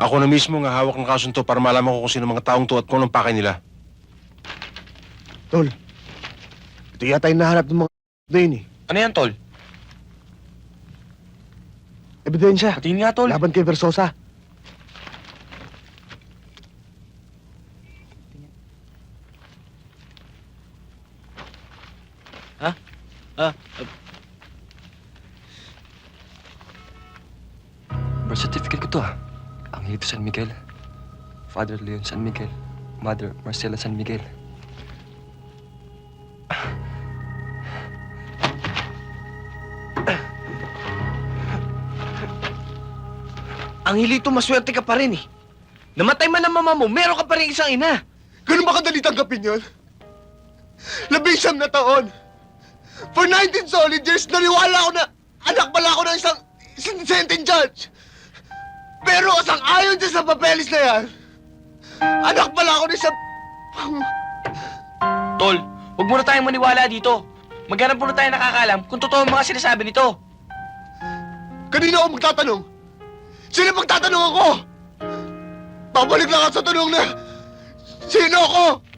Ako na mismo nga hawak ng kasong to para malaman ko kung sino mga taong to at kung anong pakay nila. Tol, ito yata yung nahanap ng mga na yun eh. Ano yan, Tol? Ebidensya, Patingin nga, Tol. laban kay Versosa. Birth certificate ko to ah. Angelito San Miguel. Father Leon San Miguel. Mother Marcela San Miguel. Angelito, maswerte ka pa rin eh. Namatay man ang mama mo, meron ka pa rin isang ina. Ganun ba kadali tanggapin yun? 11 na taon. For 19 solid years, naniwala ako na anak pala ako ng isang sentient judge. Pero asang ayon dyan sa papeles na yan, anak pala ako ng isang... Tol, huwag muna tayong maniwala dito. Maghanap muna tayo nakakalam kung totoo ang mga sinasabi nito. Kanina ako magtatanong. Sino magtatanong ako? Babalik lang ako sa tanong na... Sino ako?